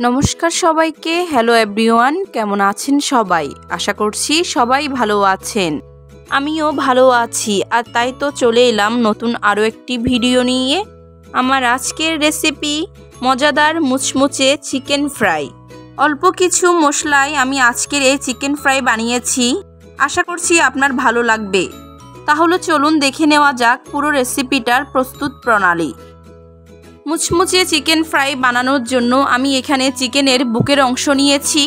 নমস্কার সবাইকে। Hello everyone, কেমন আছেন সবাই? আশা করছি সবাই ভালো আছেন। আমিও ভালো আছি, আর তাই তো চলে এলাম নতুন আরও একটি ভিডিও নিয়ে। আমার আজকের রেসিপি মজাদার মুচমুচে চিকেন ফ্রাই। অল্প কিছু মশলায় আমি আজকের এই চিকেন ফ্রাই বানিয়েছি। আশা করছি আপনার ভালো লাগবে। তাহলে চলুন দেখে নেওয়া যাক পুরো রেসিপিটার প্রস্তুত প্রণালী। মুচমুচে চিকেন ফ্রাই বানানোর জন্য আমি এখানে চিকেনের বুকের অংশ নিয়েছি।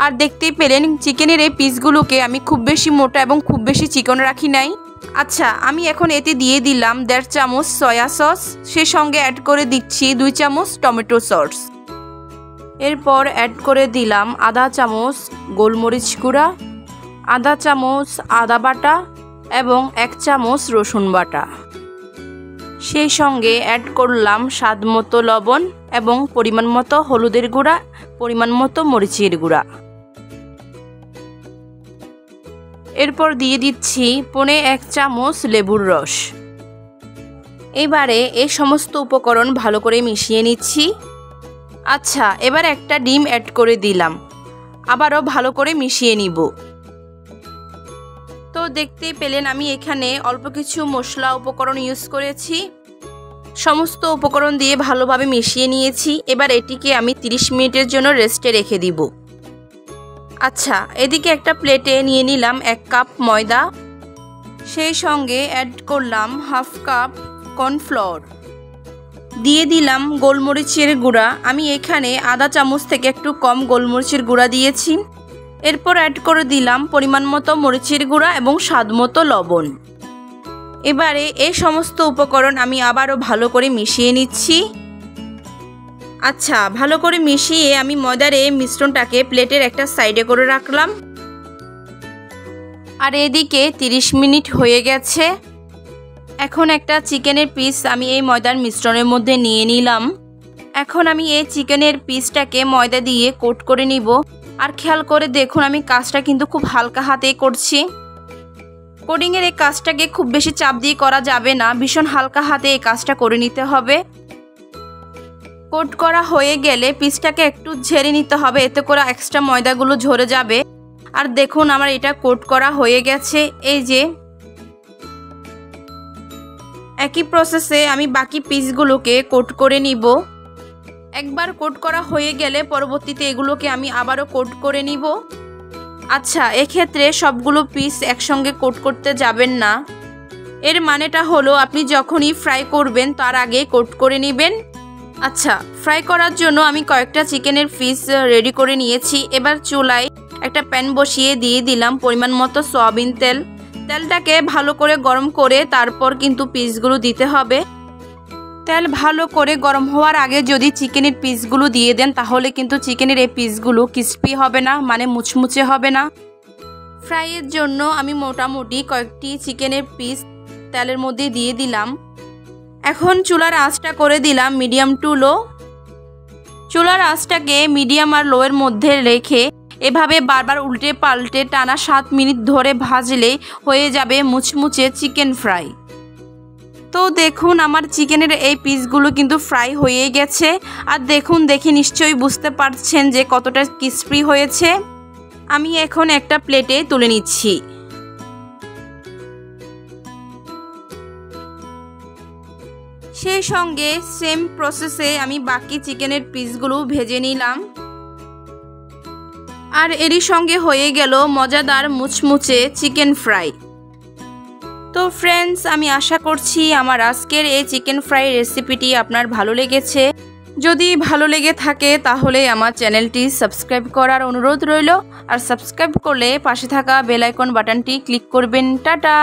আর দেখতেই পেলেন চিকেনের এই পিসগুলোকে আমি খুব বেশি মোটা এবং খুব বেশি চিকন রাখি নাই। আচ্ছা, আমি এখন এতে দিয়ে দিলাম 1.5 চামচ সয়া সস, সেই সঙ্গে অ্যাড করে দিচ্ছি 2 চামচ টমেটো সস। এরপর অ্যাড করে দিলাম আধা চামচ গোলমরিচ গুঁড়া, আধা চামচ আদা বাটা এবং 1 চামচ রসুন বাটা। সেই সঙ্গে অ্যাড করলাম স্বাদ মতো লবণ এবং পরিমাণ মতো হলুদের গুঁড়া, পরিমাণ মতো মরিচের গুঁড়া। এরপর দিয়ে দিচ্ছি 1 চামচ লেবুর রস। এবারে এই সমস্ত উপকরণ ভালো করে মিশিয়ে নিচ্ছি। আচ্ছা, এবার একটা ডিম অ্যাড করে দিলাম, আবারও ভালো করে মিশিয়ে নিব। তো দেখতেই পেলেন আমি এখানে অল্প কিছু মশলা উপকরণ ইউজ করেছি। সমস্ত উপকরণ দিয়ে ভালোভাবে মিশিয়ে নিয়েছি। এবার এটিকে আমি 30 মিনিটের জন্য রেস্টে রেখে দিব। আচ্ছা, এদিকে একটা প্লেটে নিয়ে নিলাম 1 কাপ ময়দা, সেই সঙ্গে অ্যাড করলাম 1/2 কাপ কর্নফ্লাওয়ার, দিয়ে দিলাম গোলমরিচের গুঁড়া। আমি এখানে আধা চামচ থেকে একটু কম গোলমরিচের গুঁড়া দিয়েছি। এরপর অ্যাড করে দিলাম পরিমাণ মতো মরিচের গুঁড়া এবং স্বাদ মতো লবণ। এবারে এই সমস্ত উপকরণ আমি আবারও ভালো করে মিশিয়ে নিচ্ছি। আচ্ছা, ভালো করে মিশিয়ে আমি ময়দার এই মিশ্রণটাকে প্লেটের একটা সাইডে করে রাখলাম। আর এদিকে 30 মিনিট হয়ে গেছে। এখন একটা চিকেনের পিস আমি এই ময়দার মিশ্রণের মধ্যে নিয়ে নিলাম। এখন আমি এই চিকেনের পিসটাকে ময়দা দিয়ে কোট করে নিব। আর খেয়াল করে দেখুন, আমি কাজটা কিন্তু খুব হালকা হাতেই করছি। কোডিংয়ের এই কাজটাকে খুব বেশি চাপ দিয়ে করা যাবে না, ভীষণ হালকা হাতে এই কাজটা করে নিতে হবে। কোট করা হয়ে গেলে পিসটাকে একটু ঝেড়ে নিতে হবে, এতে করে এক্সট্রা ময়দাগুলো ঝরে যাবে। আর দেখুন আমার এটা কোট করা হয়ে গেছে। এই যে একই প্রসেসে আমি বাকি পিসগুলোকে কোট করে নিব। একবার কোট করা হয়ে গেলে পরবর্তীতে এগুলোকে আমি আবারও কোট করে নিব। আচ্ছা, এক্ষেত্রে সবগুলো পিস একসঙ্গে কোট করতে যাবেন না। এর মানেটা হলো আপনি যখনই ফ্রাই করবেন তার আগে কোট করে নেবেন। আচ্ছা, ফ্রাই করার জন্য আমি কয়েকটা চিকেনের পিস রেডি করে নিয়েছি। এবার চুলায় একটা প্যান বসিয়ে দিয়ে দিলাম পরিমাণ মতো সয়াবিন তেল। তেলটাকে ভালো করে গরম করে তারপর কিন্তু পিসগুলো দিতে হবে। তেল ভালো করে গরম হওয়ার আগে যদি চিকেনের পিসগুলো দিয়ে দেন তাহলে কিন্তু চিকেনের এই পিসগুলো ক্রিস্পি হবে না, মানে মুচমুচে হবে না। ফ্রাইয়ের জন্য আমি মোটামুটি কয়েকটি চিকেনের পিস তেলের মধ্যে দিয়ে দিলাম। এখন চুলার আঁচটা করে দিলাম মিডিয়াম টু লো। চুলার আঁচটাকে মিডিয়াম আর লোয়ের মধ্যে রেখে এভাবে বারবার উল্টে পাল্টে টানা 7 মিনিট ধরে ভাজলে হয়ে যাবে মুচমুচে চিকেন ফ্রাই। তো দেখুন আমার চিকেনের এই পিসগুলো কিন্তু ফ্রাই হয়ে গেছে। আর দেখুন, দেখে নিশ্চয়ই বুঝতে পারছেন যে কতটা ক্রিস্পি হয়েছে। আমি এখন একটা প্লেটে তুলে নিচ্ছি। সেই সঙ্গে সেম প্রসেসে আমি বাকি চিকেনের পিসগুলো ভেজে নিলাম। আর এরই সঙ্গে হয়ে গেল মজাদার মুচমুচে চিকেন ফ্রাই। তো ফ্রেন্ডস, আমি আশা করছি আমার আজকের এই চিকেন ফ্রাই রেসিপিটি আপনার ভালো লেগেছে। যদি ভালো লেগে থাকে তাহলে আমার চ্যানেলটি সাবস্ক্রাইব করার অনুরোধ রইল। আর সাবস্ক্রাইব করলে পাশে থাকা বেল আইকন বাটনটি ক্লিক করবেন। টাটা।